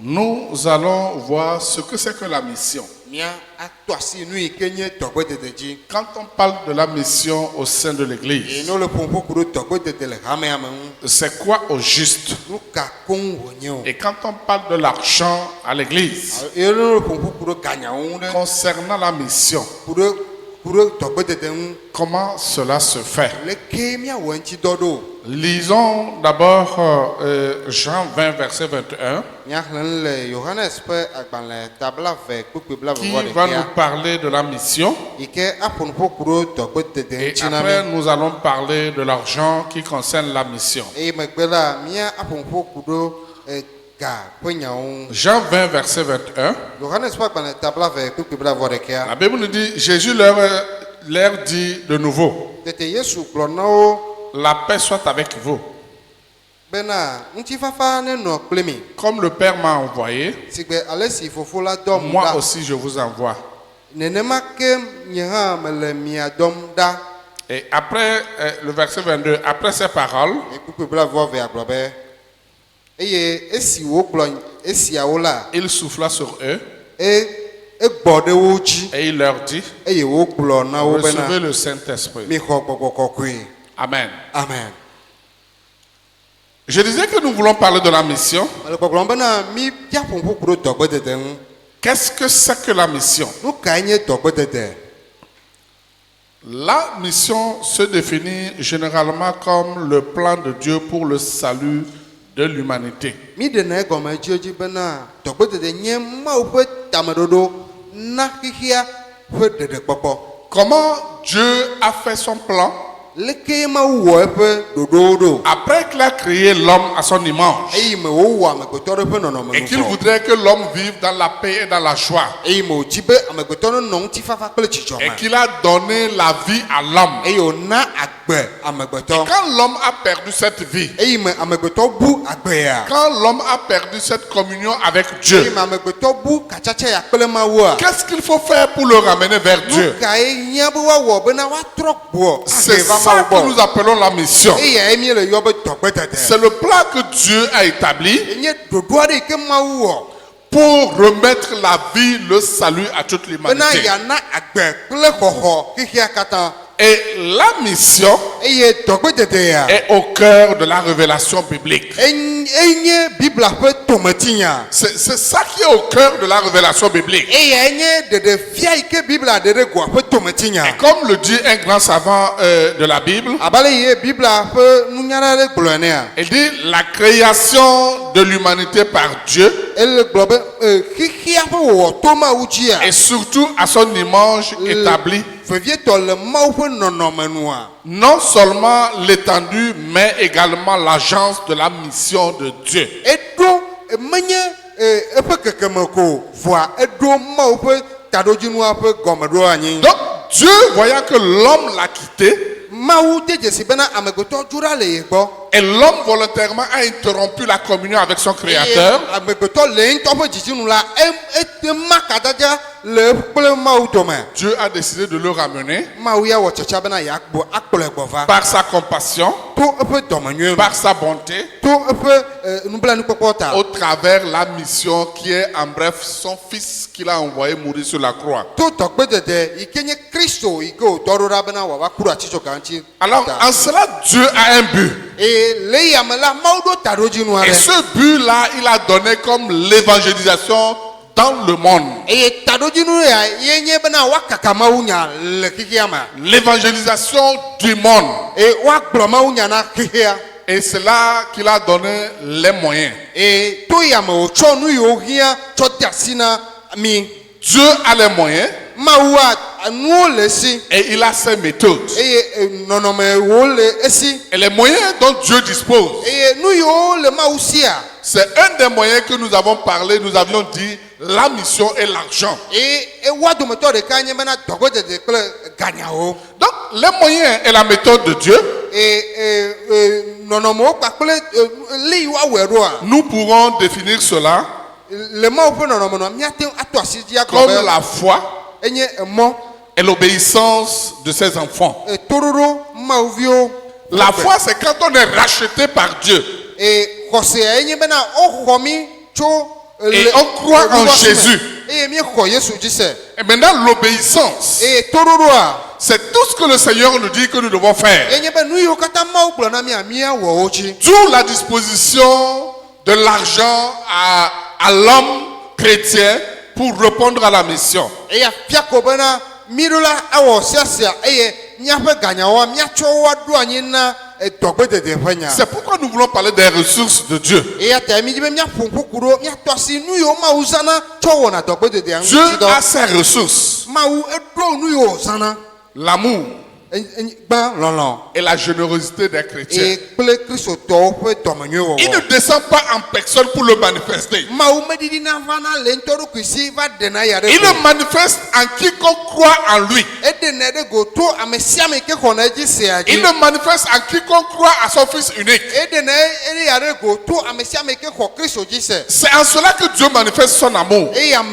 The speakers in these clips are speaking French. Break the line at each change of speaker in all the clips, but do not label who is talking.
Nous allons voir ce que c'est que la mission. Quand on parle de la mission au sein de l'Église, c'est quoi au juste? Et quand on parle de l'argent à l'Église, concernant la mission, comment cela se fait? Lisons d'abord Jean 20, verset 21, qui va nous parler de la mission. Et après, nous allons parler de l'argent qui concerne la mission. Jean 20, verset 21. La Bible nous dit, Jésus leur dit de nouveau, la paix soit avec vous. Comme le Père m'a envoyé, moi aussi je vous envoie. Et après le verset 22, après ces paroles, il souffla sur eux et il leur dit, recevez le Saint-Esprit. Amen.
Amen.
Je disais que nous voulons parler de la mission. Qu'est-ce que c'est que la mission? La mission se définit généralement comme le plan de Dieu pour le salut de l'humanité. Comment Dieu a fait son plan? Après qu'il a créé l'homme à son image et qu'il voudrait que l'homme vive dans la paix et dans la joie et qu'il a donné la vie à l'homme, et quand l'homme a perdu cette vie, quand l'homme a perdu cette communion avec Dieu, qu'est-ce qu'il faut faire pour le ramener vers Dieu? C'est ça que nous appelons la mission. C'est le plan que Dieu a établi pour remettre la vie, le salut à toute l'humanité. Et la mission est au cœur de la révélation biblique. C'est ça qui est au cœur de la révélation biblique. Et comme le dit un grand savant de la Bible, il dit la création de l'humanité par Dieu et surtout à son image établie. Non seulement l'étendue, mais également l'agence de la mission de Dieu. Donc, Dieu, voyant que l'homme l'a quitté, et l'homme volontairement a interrompu la communion avec son Créateur, Dieu a décidé de le ramener par sa compassion, par sa bonté, au travers la mission qui est en bref son fils qu'il a envoyé mourir sur la croix. Alors en cela Dieu a un but. Et ce but-là, il a donné comme l'évangélisation dans le monde. L'évangélisation du monde. Et c'est là qu'il a donné les moyens. Dieu a les moyens. Et il a ses méthodes. Et les moyens dont Dieu dispose, c'est un des moyens que nous avons parlé, nous avions dit la mission et l'argent. Donc les moyens et la méthode de Dieu, nous pourrons définir cela comme la foi et l'obéissance de ses enfants. La foi, c'est quand on est racheté par Dieu. Et on croit en Jésus. Et maintenant, l'obéissance, c'est tout ce que le Seigneur nous dit que nous devons faire. D'où la disposition de l'argent à l'homme chrétien pour répondre à la mission. C'est pourquoi nous voulons parler des ressources de Dieu. Dieu a ses ressources. L'amour et la générosité des chrétiens. Il ne descend pas en personne pour le manifester. Il le manifeste en quiconque croit en lui. Il le manifeste en quiconque croit à son Fils unique. C'est en cela que Dieu manifeste son amour. Et quand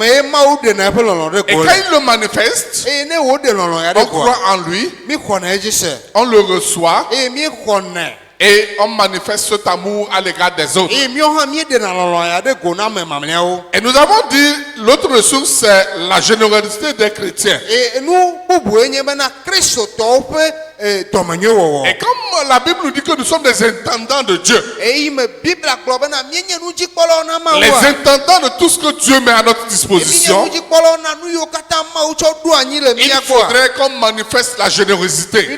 il le manifeste, on croit en lui. On le reçoit et on manifeste cet amour à l'égard des autres. Et nous avons dit l'autre ressource, c'est la générosité des chrétiens. Et comme la Bible nous dit que nous sommes des intendants de Dieu, les intendants de tout ce que Dieu met à notre disposition, il faudrait qu'on manifeste la générosité.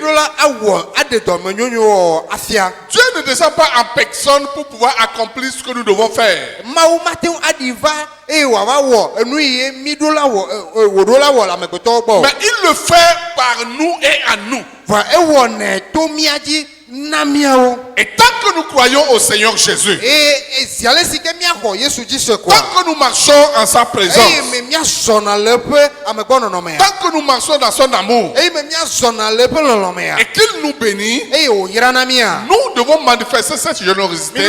Dieu ne descend pas en personne pour pouvoir accomplir ce que nous devons faire. Mais il le fait par nous et à nous. Et tant que nous croyons au Seigneur Jésus, tant que nous marchons en sa présence, tant que nous marchons dans son amour, et qu'il nous bénit, nous devons manifester cette générosité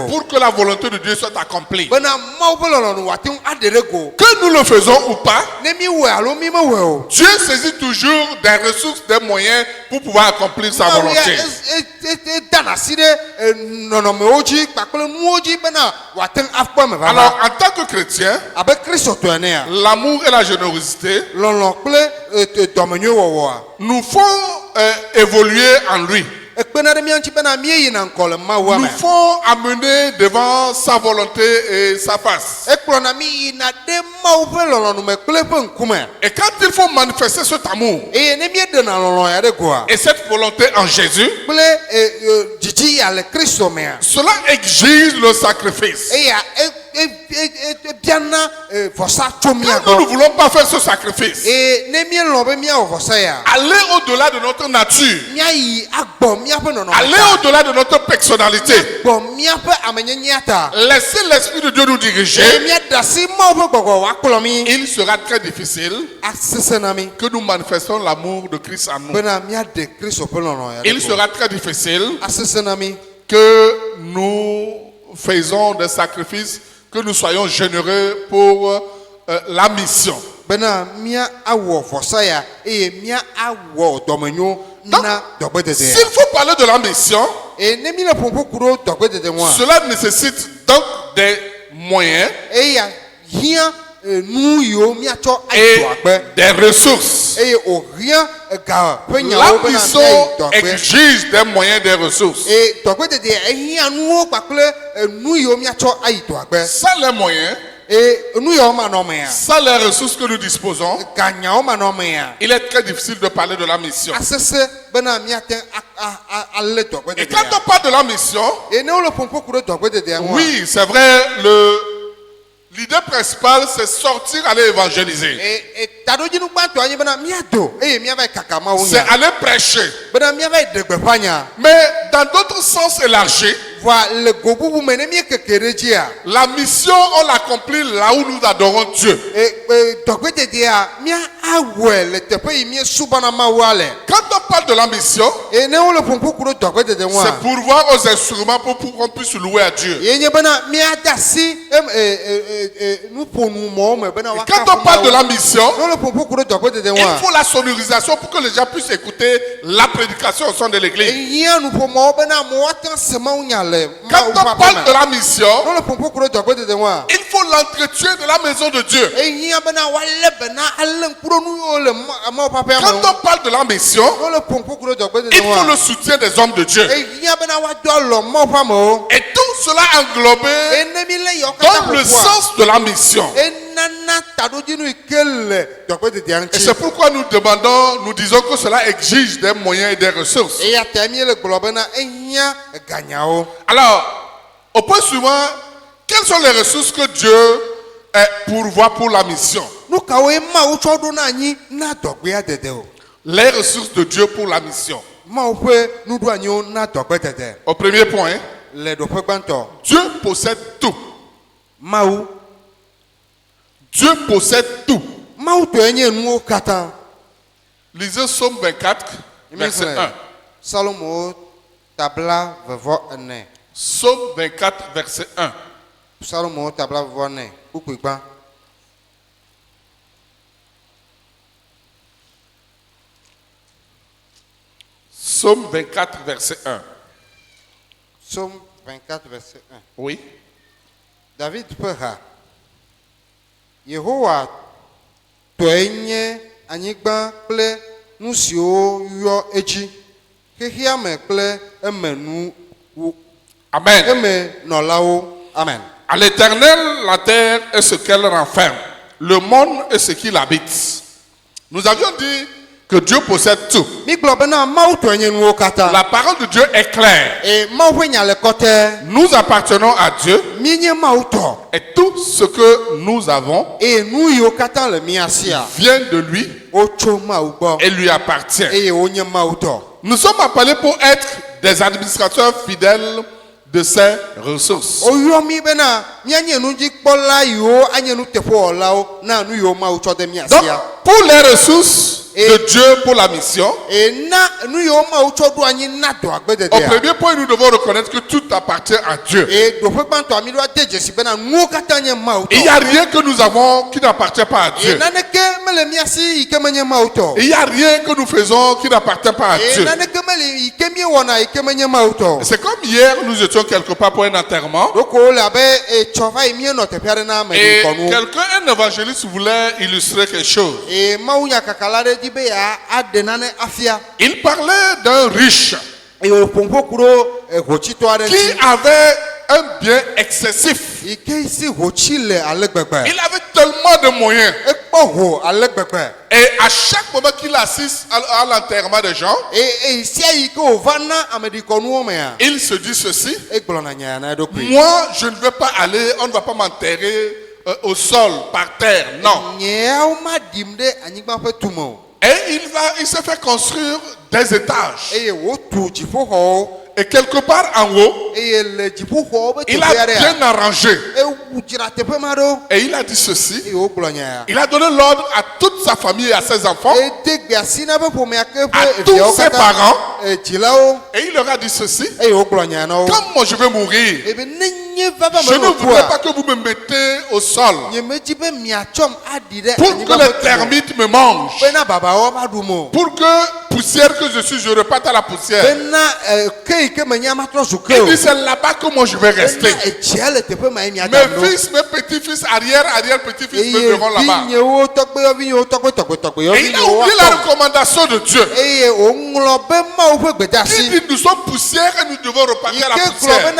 pour que la volonté de Dieu soit accomplie. Que nous le faisons ou pas, Dieu saisit toujours des ressources, des moyens pour pouvoir accomplir sa volonté. Alors, en tant que chrétien, l'amour et la générosité nous font évoluer en lui. Nous font amener devant sa volonté et sa face. Et quand il faut manifester cet amour et cette volonté en Jésus, cela exige le sacrifice. Quand nous ne voulons pas faire ce sacrifice, aller au-delà de notre nature, aller au-delà de notre personnalité, laisser l'Esprit de Dieu nous diriger, il sera très difficile que nous manifestons l'amour de Christ en nous. Il sera très difficile que nous faisons des sacrifices, que nous soyons généreux pour la mission. Donc, s'il faut parler de la mission, cela nécessite donc des moyens et des ressources. La mission exige des moyens et des ressources. Sans les moyens, sans les ressources que nous disposons, il est très difficile de parler de la mission. Et quand on parle de la mission, oui, c'est vrai, l'idée principale, c'est sortir, aller évangéliser. C'est aller prêcher. Mais dans d'autres sens élargis, la mission, on l'accomplit là où nous adorons Dieu. Quand on parle de la mission, c'est pour voir aux instruments pour qu'on puisse louer à Dieu. Et quand on parle de la mission, il faut la sonorisation pour que les gens puissent écouter la prédication au sein de l'église. Quand on parle de la mission, il faut l'entretien de la maison de Dieu. Quand on parle de la mission, il faut le soutien des hommes de Dieu. Et tout cela englobé dans le sens de la mission. Et c'est pourquoi nous demandons, nous disons que cela exige des moyens et des ressources. Alors, au point suivant, quelles sont les ressources que Dieu pourvoit pour la mission? Les ressources de Dieu pour la mission. Au premier point, Dieu possède tout. Dieu possède tout. Lisez Psaume 24, verset 1. Psaume 24, verset 1. Psaume 24, verset 1.
Psaume 24, verset 1.
Oui.
David pera. Yehowa toenye anyigba ple nusio yo eji. Kehiame ple emenu.
Amen.
Eme nolao. Amen.
À l'Éternel, la terre est ce qu'elle renferme, le monde est ce qu'il habite. Nous avions dit que Dieu possède tout. La parole de Dieu est claire. Nous appartenons à Dieu. Et tout ce que nous avons vient de lui et lui appartient. Nous sommes appelés pour être des administrateurs fidèles de ses ressources. Donc, pour les ressources de Dieu pour la mission, au premier point, nous devons reconnaître que tout appartient à Dieu. Il n'y a rien que nous avons qui n'appartient pas à Dieu. Il n'y a rien que nous faisons qui n'appartient pas à Dieu. C'est comme hier, nous étions quelque part pour un enterrement. Et quelqu'un, un évangéliste, voulait illustrer quelque chose. Il parlait d'un riche qui avait un bien excessif. Il avait tellement de moyens. Et à chaque moment qu'il assiste à l'enterrement des gens, il se dit ceci: moi, je ne vais pas aller, on ne va pas m'enterrer au sol, par terre, non. Et il s'est fait construire des étages. Et quelque part en haut, il a bien arrangé. Et il a dit ceci: il a donné l'ordre à toute sa famille et à ses enfants, à tous ses parents. Et il leur a dit ceci: quand moi je vais mourir, je ne voudrais pas que vous me mettez au sol pour que les termites me mangent, pour que poussière que je suis, je reparte à la poussière. Il dit: c'est là-bas que moi je vais rester. Mes fils, mes petits-fils, arrière-petits-fils me verront là-bas. Et il a oublié la recommandation de Dieu qui dit: nous sommes poussière et nous devons repartir à la poussière.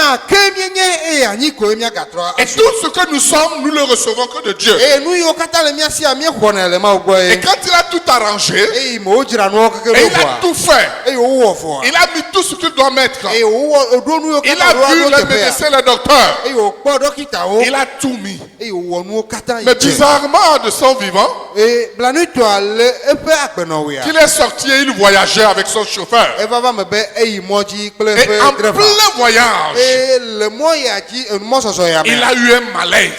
Et tout ce que nous sommes, nous le recevons que de Dieu. Et quand il a tout arrangé, et il a tout fait, il a mis tout ce qu'il doit mettre. Il a vu les médecins, les docteurs. Il a tout mis. Mais bizarrement, de son vivant, qu'il est sorti et il voyageait avec son chauffeur. Et en plein voyage, il a eu un malaise.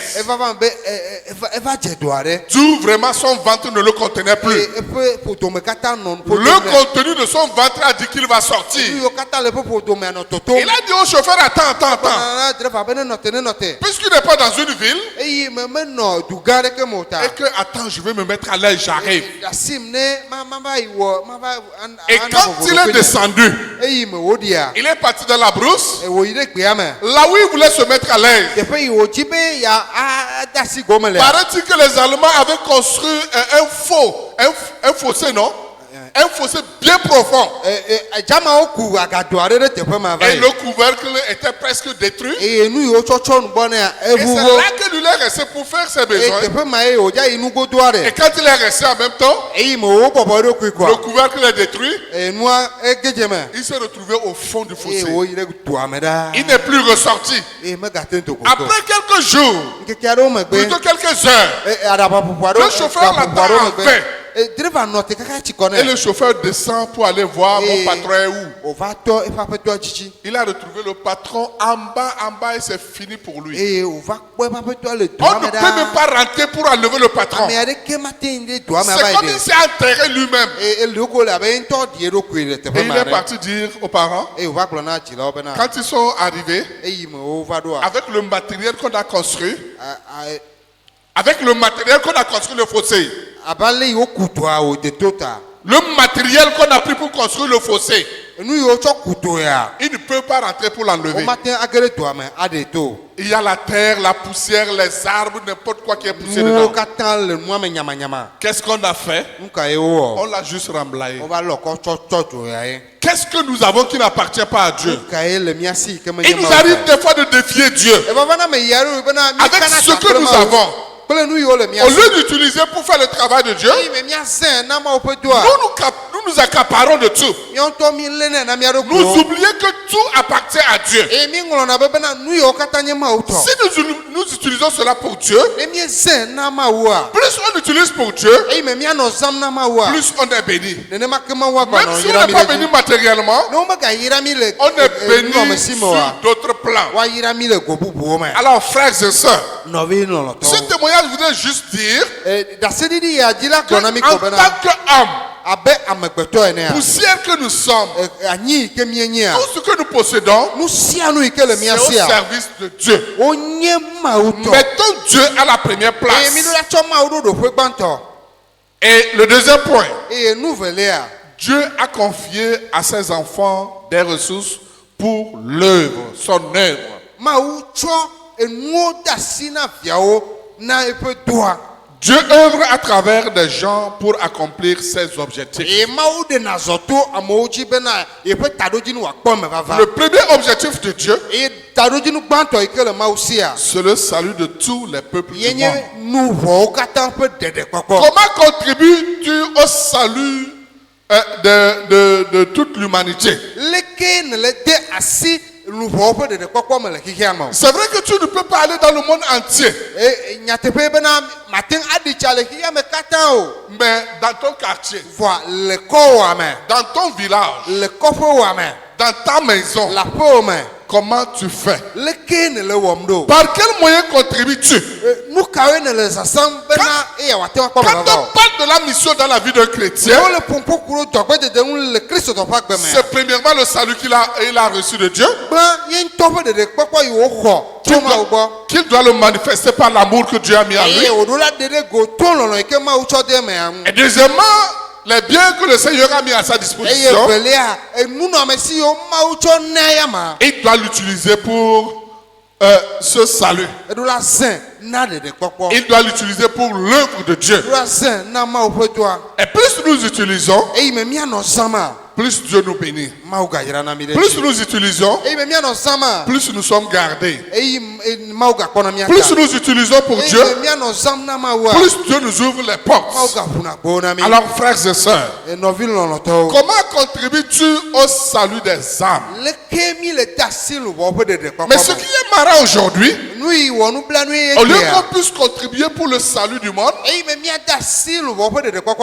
D'où vraiment son ventre ne le contenait plus. Le contenu de son ventre a dit qu'il va sortir. Il a dit au chauffeur, attends. Puisqu'il n'est pas dans une ville, et que, attends, je vais me mettre à l'aise, j'arrive. Et quand il est descendu, il est parti dans la brousse, là où il voulait se mettre à l'aise. Paraît-il que les Allemands avaient construit un fossé, non? Un fossé bien profond. Et le couvercle était presque détruit. Et c'est là que lui est resté pour faire ses besoins. Et quand il est resté en même temps, le couvercle est détruit. Il s'est retrouvé au fond du fossé. Il n'est plus ressorti. Après quelques jours, plutôt quelques heures, le chauffeur l'attend en vain. Et le chauffeur descend pour aller voir mon patron est où. Il a retrouvé le patron en bas et c'est fini pour lui. On ne peut même pas rentrer pour enlever le patron. C'est comme il s'est enterré lui-même. Et il est parti dire aux parents, quand ils sont arrivés, avec le matériel qu'on a construit, le fossé, le matériel qu'on a pris pour construire le fossé, il ne peut pas rentrer pour l'enlever. Il y a la terre, la poussière, les arbres, n'importe quoi qui est poussé dedans. Qu'est-ce qu'on a fait? On l'a juste remblayé. Qu'est-ce que nous avons qui n'appartient pas à Dieu? Il nous arrive des fois de défier Dieu. Avec ce que nous avons, au lieu d'utiliser pour faire le travail de Dieu, nous nous accaparons de tout. Nous oublions que tout appartient à Dieu. Si nous utilisons cela pour Dieu, plus on utilise pour Dieu, plus on est béni. Même si on n'est pas béni matériellement, on est béni sur d'autres plans. Alors frères et sœurs, ce témoignage, je voudrais juste dire qu'en tant qu'homme, poussière que nous sommes, tout ce que nous possédons, c'est au service de Dieu. Mettons Dieu à la première place. Et le deuxième point, Dieu a confié à ses enfants des ressources pour l'œuvre, son œuvre. Dieu œuvre à travers des gens pour accomplir ses objectifs. Le premier objectif de Dieu, c'est le salut de tous les peuples du monde. Comment contribues-tu au salut de toute l'humanité? C'est vrai que tu ne peux pas aller dans le monde entier. Mais dans ton quartier, dans ton village, dans ta maison, comment tu fais? Par quel moyen contribues-tu? Quand on parle de la mission dans la vie d'un chrétien, c'est premièrement le salut qu'il a reçu de Dieu, qu'il doit le manifester par l'amour que Dieu a mis en lui. Et deuxièmement, les biens que le Seigneur a mis à sa disposition, il doit l'utiliser pour ce salut. Il doit l'utiliser pour l'œuvre de Dieu. Et plus nous utilisons, plus Dieu nous bénit. Plus nous utilisons, plus nous sommes gardés. Plus nous utilisons pour Dieu, plus Dieu nous ouvre les portes. Alors frères et sœurs, comment contribues-tu au salut des âmes? Mais ce qui est marrant aujourd'hui, Au lieu qu'on puisse contribuer pour le salut du monde,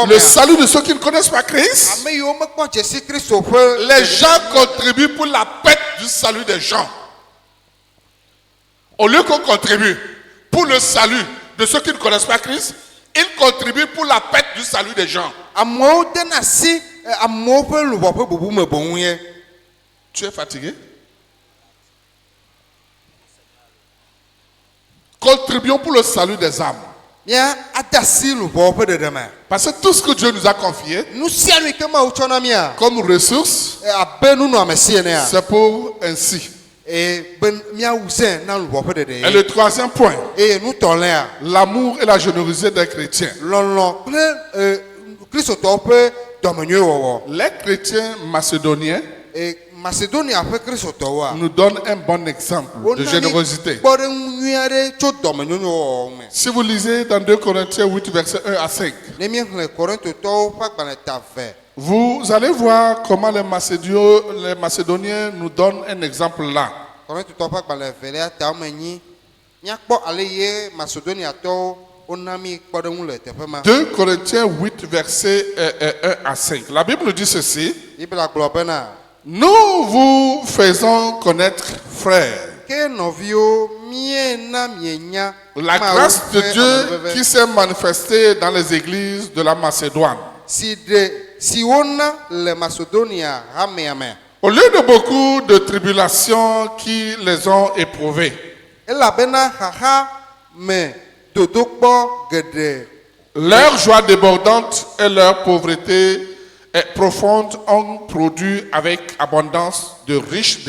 le salut de ceux qui ne connaissent pas Christ, les gens contribuent pour la perte du salut des gens. Au lieu qu'on contribue pour le salut de ceux qui ne connaissent pas Christ, ils contribuent pour la perte du salut des gens. Tu es fatigué? Contribuons pour le salut des âmes. Parce que tout ce que Dieu nous a confié comme ressources, c'est pour ainsi. Et le troisième point, l'amour et la générosité des chrétiens. Les chrétiens macédoniens nous donnent un bon exemple de générosité. Si vous lisez dans 2 Corinthiens 8, versets 1 à 5, vous allez voir comment les Macédoniens nous donnent un exemple là. 2 Corinthiens 8, versets 1 à 5. La Bible nous dit ceci. Nous vous faisons connaître, frères, la grâce de Dieu qui s'est manifestée dans les églises de la Macédoine. Au lieu de beaucoup de tribulations qui les ont éprouvés, leur joie débordante et leur pauvreté profonde ont produit avec abondance de riches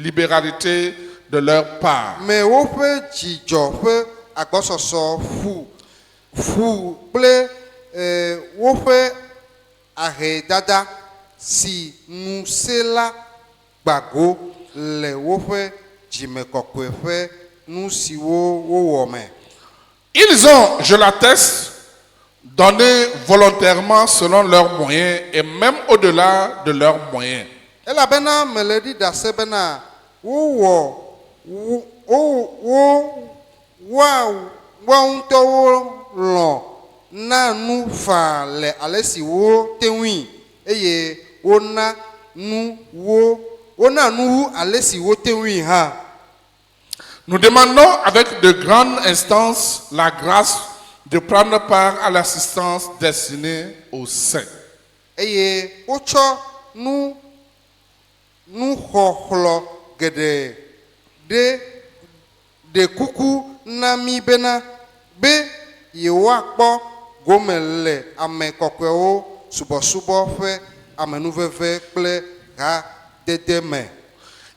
libéralité de leur part. Ils ont, je l'atteste, donné volontairement selon leurs moyens et même au-delà de leurs moyens. Nous demandons avec de grandes instances la grâce de prendre part à l'assistance destinée aux saints.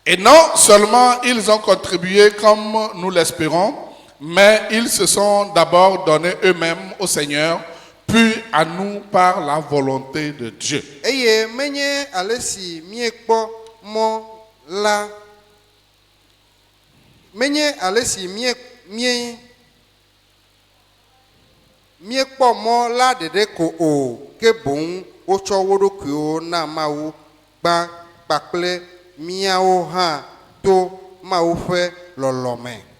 Et non seulement ils ont contribué comme nous l'espérons, mais ils se sont d'abord donnés eux-mêmes au Seigneur, puis à nous par la volonté de Dieu.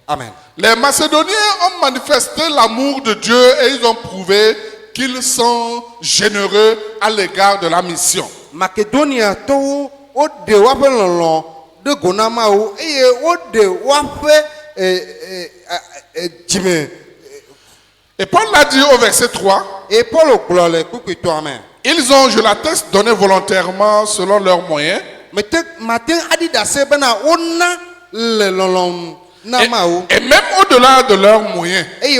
Amen.
Les Macédoniens ont manifesté l'amour de Dieu et ils ont prouvé qu'ils sont généreux à l'égard de la mission. Et Paul l'a dit au verset 3. Ils ont, je l'atteste, donné volontairement selon leurs moyens. Et même au-delà de leurs moyens. Et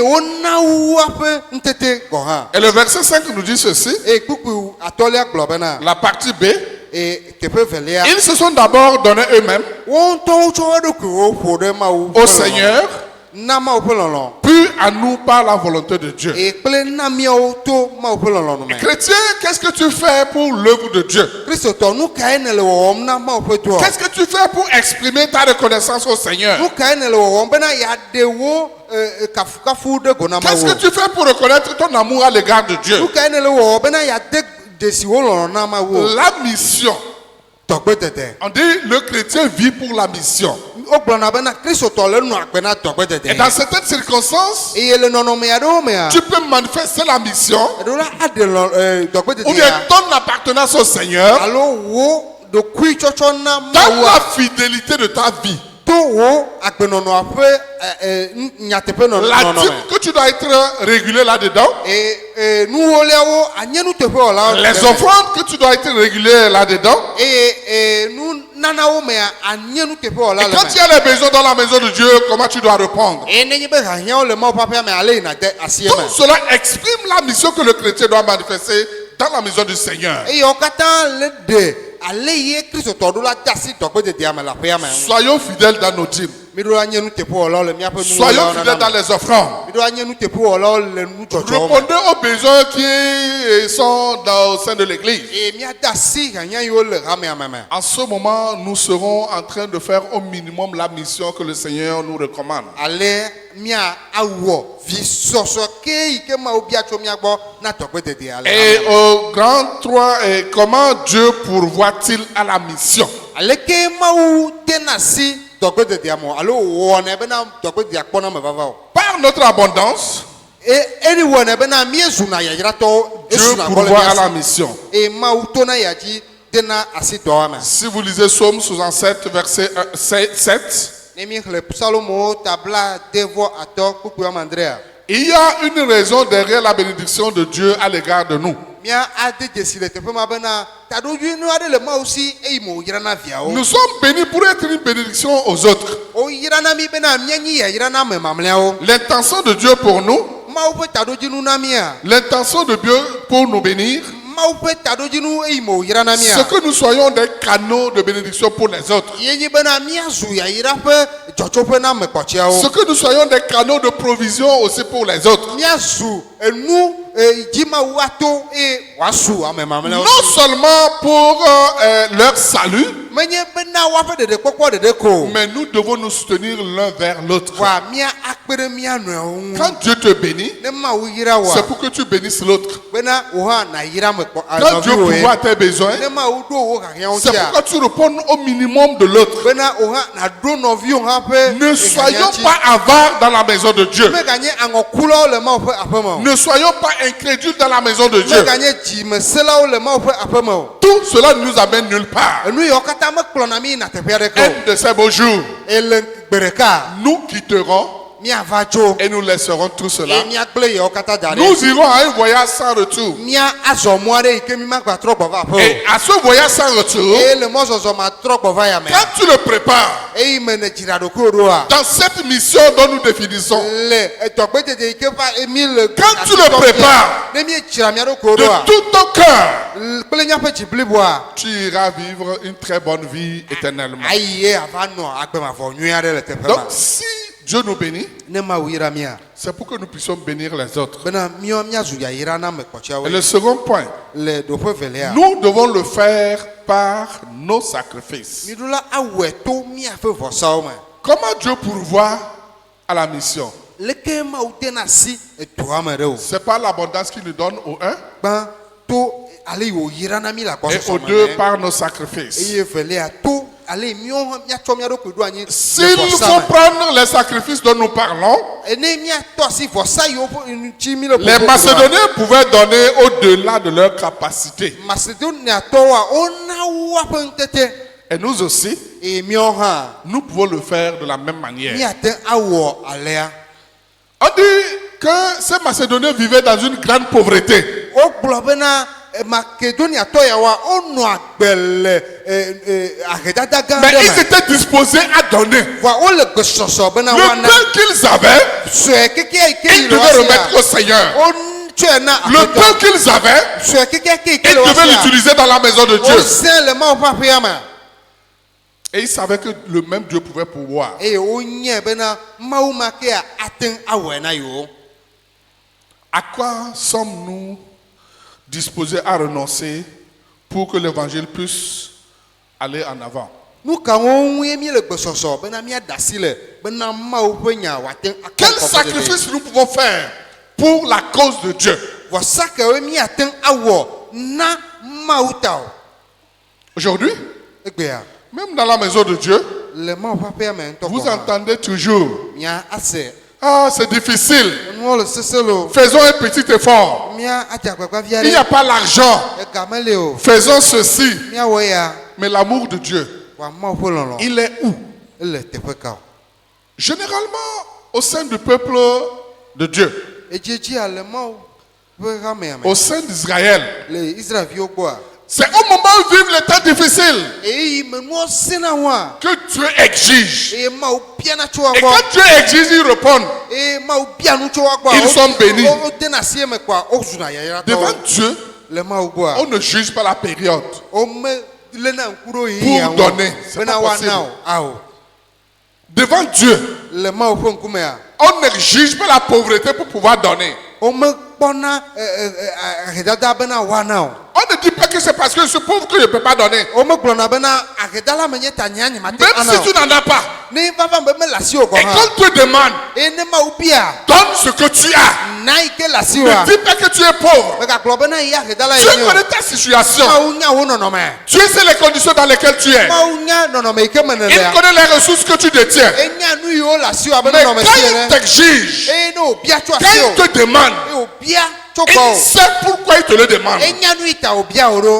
le verset 5 nous dit ceci. La partie B. Ils se sont d'abord donnés eux-mêmes au Seigneur, puis à nous par la volonté de Dieu. Chrétien, qu'est-ce que tu fais pour l'œuvre de Dieu? Qu'est-ce que tu fais pour exprimer ta reconnaissance au Seigneur? Qu'est-ce que tu fais pour reconnaître ton amour à l'égard de Dieu? La mission. On dit le chrétien vit pour la mission. Et dans certaines circonstances, tu peux manifester la mission ou bien ton appartenance au Seigneur dans la fidélité de ta vie. La dîme que tu dois être régulier là-dedans. Les offrandes que tu dois être régulier là-dedans. Et quand il y a les besoins dans la maison de Dieu, comment tu dois répondre? Tout cela exprime la mission que le chrétien doit manifester dans la maison du Seigneur. Soyons fidèles dans nos dîmes. Soyons fidèles dans les offrandes. Répondez aux besoins qui sont au sein de l'église. En ce moment, nous serons en train de faire au minimum la mission que le Seigneur nous recommande. Et au grand 3, comment Dieu pourvoit-il à la mission? Par notre abondance, Dieu pourvoit à la mission. Si vous lisez Psaume 67, verset 7, il y a une raison derrière la bénédiction de Dieu à l'égard de nous. Nous sommes bénis pour être une bénédiction aux autres. L'intention de Dieu pour nous, l'intention de Dieu pour nous bénir, c'est que nous soyons des canaux de bénédiction pour les autres. C'est que nous soyons des canaux de provision aussi pour les autres. Non seulement pour leur salut, mais nous devons nous soutenir l'un vers l'autre. Quand Dieu te bénit, c'est pour que tu bénisses l'autre. Quand Dieu pourvoit tes besoins, c'est pour que tu répondes au minimum de l'autre. Ne soyons pas avares dans la maison de Dieu. Ne soyons pas incrédules dans la maison de Dieu. Tout cela ne nous amène nulle part. Un de ces beaux jours, nous quitterons et nous laisserons tout cela. Nous irons à un voyage sans retour. Et à ce voyage sans retour, quand tu le prépares, dans cette mission dont nous définissons, quand tu le prépares de tout ton cœur, tu iras vivre une très bonne vie éternellement. Donc si Dieu nous bénit, c'est pour que nous puissions bénir les autres. Et le second point, nous devons le faire par nos sacrifices. Comment Dieu pourvoit à la mission? C'est pas l'abondance qu'il nous donne au un, et au deux par nos sacrifices. S'il faut prendre les sacrifices dont nous parlons, les Macédoniens pouvaient donner au-delà de leur capacité. Et nous aussi, nous pouvons le faire de la même manière. On dit que ces Macédoniens vivaient dans une grande pauvreté. Mais ils étaient disposés à donner. Le peu qu'ils avaient, ils devaient remettre au Seigneur. Le peu qu'ils avaient, ils devaient l'utiliser dans la maison de Dieu. Et ils savaient que le même Dieu pouvait pourvoir. À quoi sommes-nous disposés à renoncer pour que l'évangile puisse aller en avant? Quel sacrifice nous pouvons faire pour la cause de Dieu? Aujourd'hui, même dans la maison de Dieu, Vous entendez toujours. Ah, c'est difficile. Faisons un petit effort. Il n'y a pas l'argent. Faisons ceci. Mais l'amour de Dieu, il est où? Généralement, au sein du peuple de Dieu, au sein d'Israël, c'est au moment où vivent les temps difficiles que Dieu exige. Et quand Dieu exige, ils répondent. Ils sont bénis. Devant Dieu, on ne juge pas la période pour donner. C'est pas possible. Devant Dieu, on ne juge pas la pauvreté pour pouvoir donner. On ne dit pas que c'est parce que je suis pauvre que je ne peux pas donner. Même si tu n'en as pas. Et quand tu demandes, donne ce que tu as. Ne dis pas que tu es pauvre. Tu connais ta situation. Tu sais les conditions dans lesquelles tu es. Il connaît les ressources que tu détiens. Mais quand il t'exige, quand il te demande, il sait pourquoi il te le demande.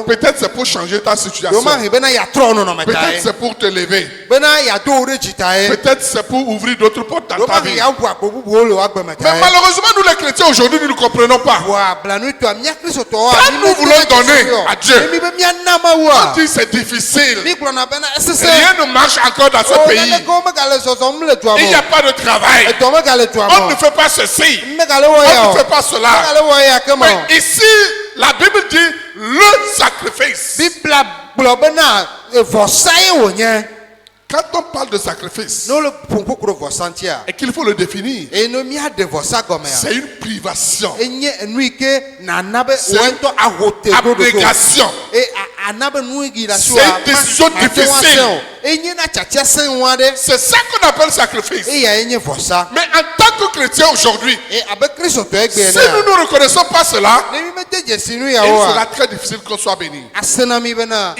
Peut-être c'est pour changer ta situation. Peut-être c'est pour te lever. Peut-être c'est pour ouvrir d'autres portes dans ta vie. Mais malheureusement, nous les chrétiens aujourd'hui, nous ne comprenons pas. Quand nous voulons donner à Dieu, on dit c'est difficile. Rien ne marche encore dans ce pays. Il n'y a pas de travail. On ne fait pas ceci. On ne fait pas cela. Mais ici, la Bible dit le sacrifice. Quand on parle de sacrifice, et qu'il faut le définir, c'est une privation, c'est une abnégation, c'est une décision difficile. C'est ça qu'on appelle sacrifice. Mais en tant que chrétien aujourd'hui, si nous ne reconnaissons pas cela, il sera très difficile qu'on soit béni. Il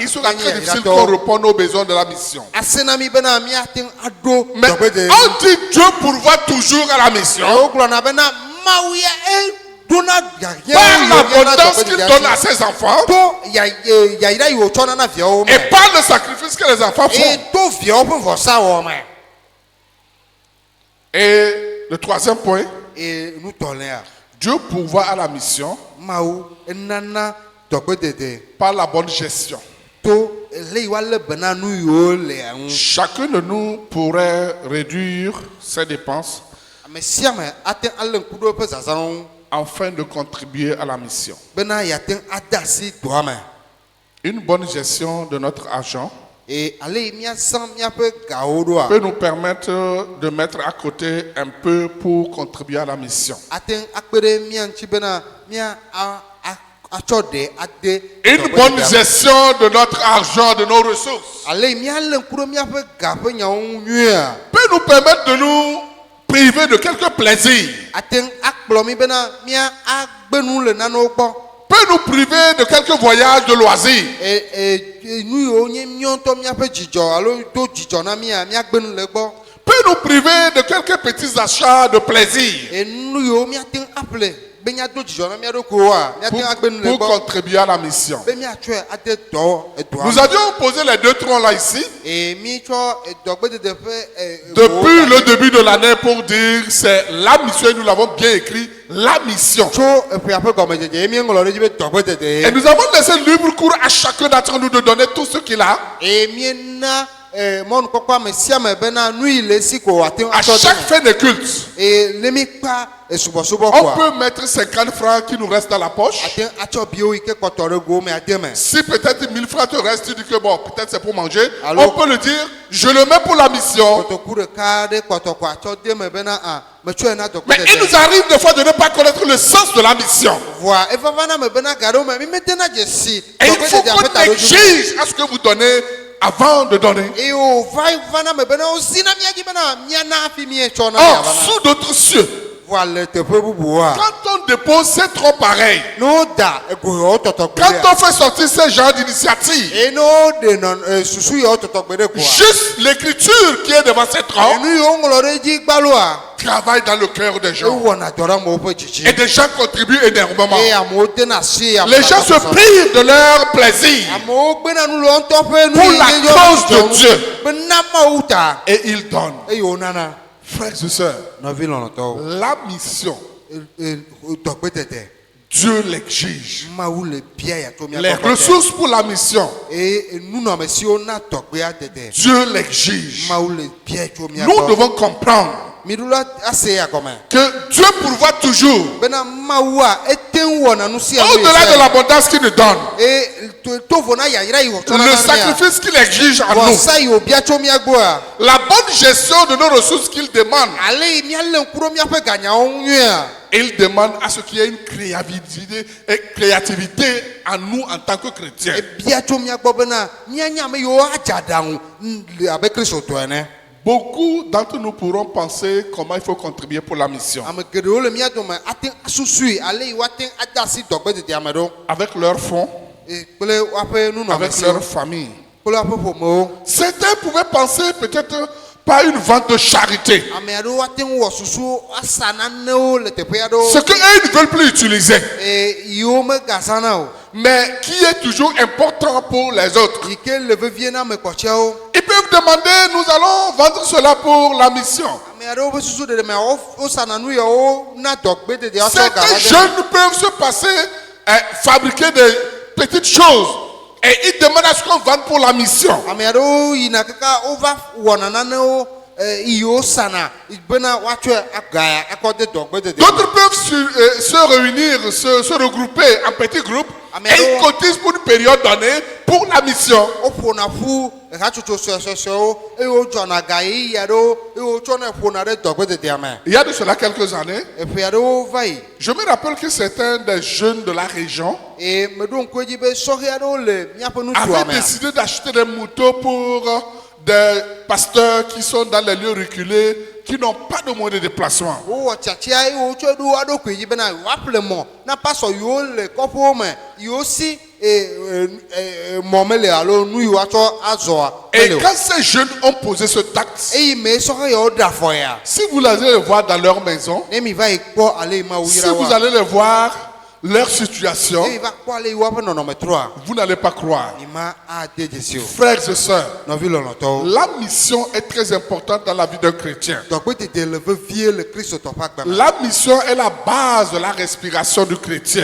sera très difficile qu'on réponde aux besoins de la mission. Mais on dit Dieu pourvoit toujours à la mission par l'abondance qu'il donne à ses enfants et par le sacrifice que les enfants font. Et le troisième point, Dieu pourvoit à la mission par la bonne gestion. Chacun de nous pourrait réduire ses dépenses afin de contribuer à la mission. Une bonne gestion de notre argent peut nous permettre de mettre à côté un peu pour contribuer à la mission. Une bonne gestion de notre argent, de nos ressources, peut nous permettre de nous priver de quelques plaisirs, peut nous priver de quelques voyages de loisirs, peut nous priver de quelques petits achats de plaisir pour contribuer à la mission. Nous avions posé les deux troncs là ici depuis le début de l'année pour dire c'est la mission et nous l'avons bien écrit, la mission. Et nous avons laissé libre cours à chacun d'entre nous de donner tout ce qu'il a. À chaque fin de culte, on peut mettre 50 francs qui nous restent dans la poche. Si peut-être 1000 francs te restent, tu dis que bon, peut-être c'est pour manger. On peut le dire, je le mets pour la mission. Mais il nous arrive des fois de ne pas connaître le sens de la mission. Et il faut qu'on exige à ce que vous donnez avant de donner. Or, sous d'autres cieux, quand on dépose ces trois pareils, quand on fait sortir ce genre d'initiative, juste l'écriture qui est devant ces trois travaille dans le cœur des gens. Et des gens contribuent énormément. Les gens se privent de leur plaisir pour la cause de Dieu. Et ils donnent. Frères et sœurs, la mission, Dieu l'exige. Les ressources pour la mission, Dieu l'exige. Nous devons comprendre que Dieu pourvoit toujours. Au-delà de l'abondance qu'il nous donne, le sacrifice qu'il exige à nous, la bonne gestion de nos ressources qu'il demande, il demande à ce qu'il y ait une créativité en nous en tant que chrétiens. Beaucoup d'entre nous pourront penser comment il faut contribuer pour la mission. Avec leurs fonds, avec leur famille. Certains pouvaient penser peut-être par une vente de charité. Ce qu'eux ne veulent plus utiliser. Mais qui est toujours important pour les autres. Ils peuvent demander, nous allons vendre cela pour la mission. Certains jeunes peuvent se passer fabriquer des petites choses. Et ils demandent à ce qu'on vende pour la mission. D'autres peuvent se réunir, se regrouper en petits groupes et ils cotisent pour une période donnée pour la mission. Il y a de cela quelques années, je me rappelle que certains des jeunes de la région avaient décidé d'acheter des motos pour des pasteurs qui sont dans les lieux reculés, qui n'ont pas de moyens de déplacement. Et quand ces jeunes ont posé ce acte, si vous allez les voir dans leur maison, si vous allez les voir leur situation, vous n'allez pas croire. Frères et sœurs, la mission est très importante dans la vie d'un chrétien. La mission est la base de la respiration du chrétien.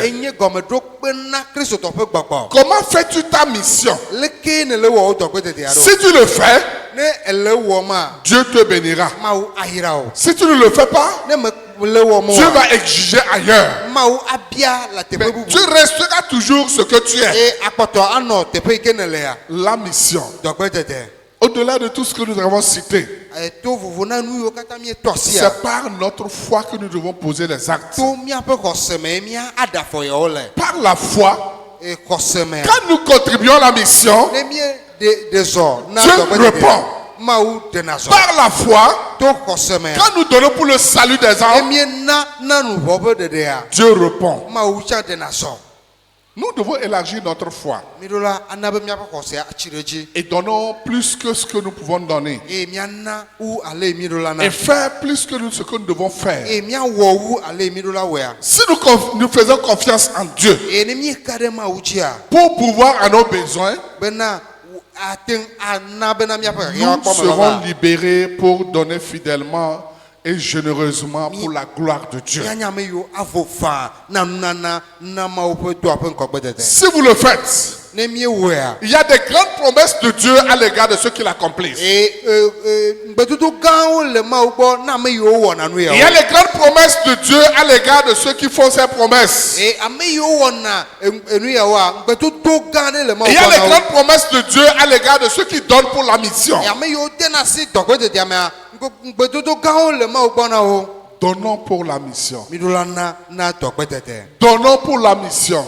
Comment fais-tu ta mission? Si tu le fais, Dieu te bénira. Si tu ne le fais pas, Dieu va exiger ailleurs. Mais tu resteras toujours ce que tu es. La mission. Au-delà de tout ce que nous avons cité, c'est par notre foi que nous devons poser les actes. Par la foi, quand nous contribuons à la mission, Dieu répond. Par la foi, quand nous donnons pour le salut des âmes, Dieu répond. Nous devons élargir notre foi et donnons plus que ce que nous pouvons donner et faire plus que ce que nous devons faire. Si nous faisons confiance en Dieu pour pouvoir à nos besoins, nous serons libérés pour donner fidèlement et généreusement pour la gloire de Dieu. Si vous le faites, il y a des grandes promesses de Dieu à l'égard de ceux qui l'accomplissent. Il y a les grandes promesses de Dieu à l'égard de ceux qui font ces promesses. Il y a les grandes promesses de Dieu à l'égard de ceux qui donnent pour la mission. Donnons pour la mission. Donnons pour la mission.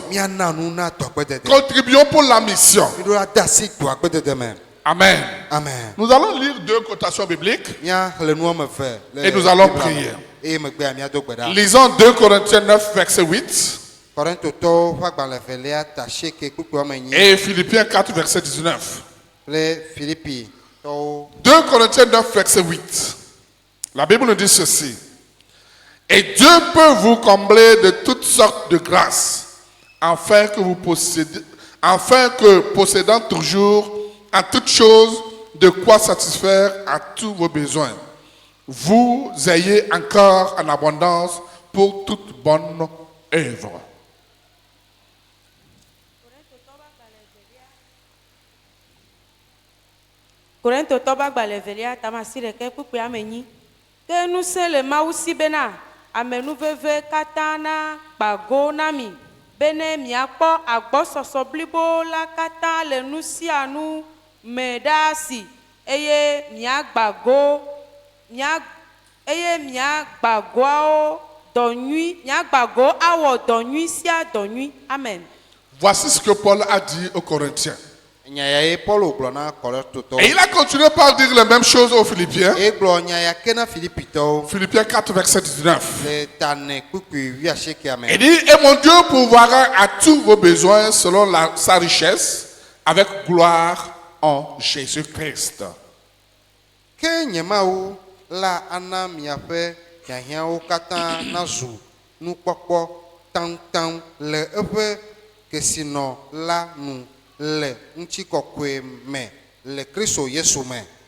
Contribuons pour la mission. Amen. Nous allons lire deux quotations bibliques et nous allons prier. Lisons 2 Corinthiens 9, verset 8. Et Philippiens 4, verset 19. 2 Corinthiens 9, verset 8. La Bible nous dit ceci. Et Dieu peut vous combler de toutes sortes de grâces, afin que possédant toujours en toutes choses de quoi satisfaire à tous vos besoins, vous ayez encore en abondance pour toute bonne œuvre.
Korintho toba gbalevelia tamasire ke pupu amenyi ke nu se le mausi bena amenu veve katana bago nami bene miakpo agbososo blibo la kata le nusianu medasi eye miagbago miagbago donui miagbago awo donui sia donui. Amen.
Voici ce que Paul a dit aux Corinthiens. Et il a continué par dire les mêmes choses aux Philippiens. Philippiens 4, verset 19. Il dit, et mon Dieu pourvoira à tous vos besoins selon sa richesse, avec gloire en Jésus-Christ.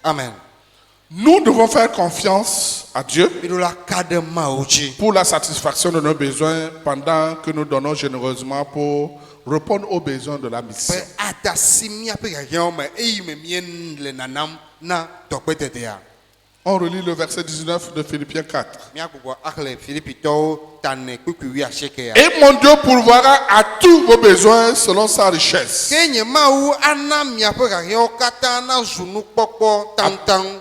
Amen.
Nous devons faire confiance à Dieu pour la satisfaction de nos besoins pendant que nous donnons généreusement pour répondre aux besoins de la mission. On relit le verset 19 de Philippiens 4. Et mon Dieu pourvoira à tous vos besoins selon sa richesse,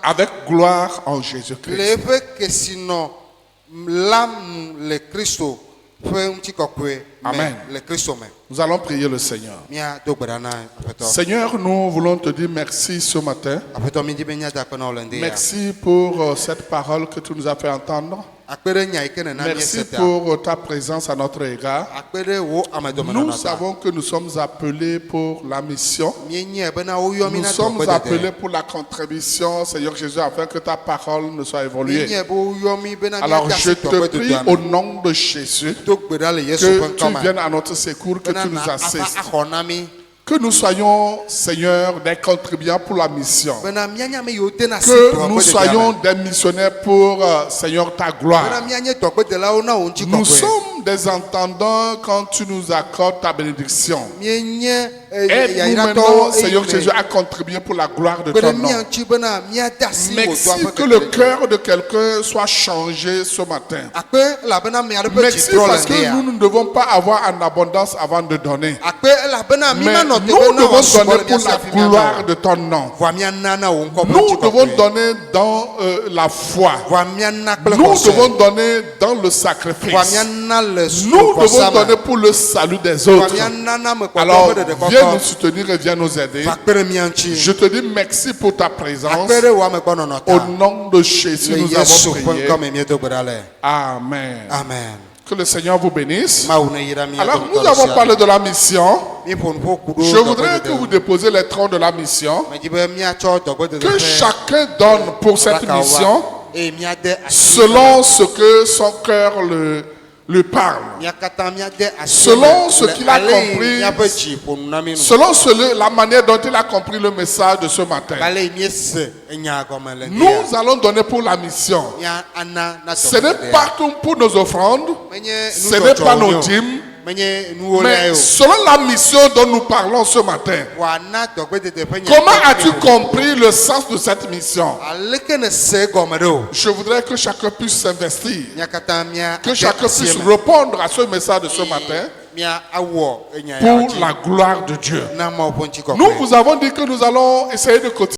avec gloire en Jésus-Christ. Amen. Nous allons prier le Seigneur. Seigneur, nous voulons te dire merci ce matin. Merci pour cette parole que tu nous as fait entendre. Merci pour ta présence à notre égard. Nous savons que nous sommes appelés pour la mission. Nous sommes appelés pour la contribution, Seigneur Jésus, afin que ta parole ne soit évoluée. Alors je te prie au nom de Jésus que tu viennes à notre secours, que tu nous assistes. Que nous soyons, Seigneur, des contributeurs pour la mission. Que nous soyons des missionnaires pour, Seigneur, ta gloire. Nous sommes des entendants quand tu nous accordes ta bénédiction. Aide-nous maintenant, Seigneur Jésus, à contribuer pour la gloire de ton nom. Merci que le cœur de quelqu'un soit changé ce matin. Merci parce que nous ne devons pas avoir en abondance avant de donner. Mais nous devons donner pour la gloire de ton nom. Nous devons donner dans la foi. Nous devons donner dans le sacrifice. Nous devons donner pour le salut des autres. Alors, viens nous soutenir et viens nous aider. Je te dis merci pour ta présence. Au nom de Jésus, nous avons prié. Amen. Que le Seigneur vous bénisse. Alors, nous avons parlé de la mission. Je voudrais que vous déposiez les troncs de la mission. Que chacun donne pour cette mission selon ce que son cœur le parle. Selon ce qu'il a compris. Selon la manière dont il a compris le message de ce matin. Nous allons donner pour la mission. Ce n'est pas tout pour nos offrandes. Ce n'est pas nos dîmes. Mais selon la mission dont nous parlons ce matin, comment as-tu compris le sens de cette mission? Je voudrais que chacun puisse s'investir, que chacun puisse répondre à ce message de ce matin pour la gloire de Dieu. Nous vous avons dit que nous allons essayer de continuer.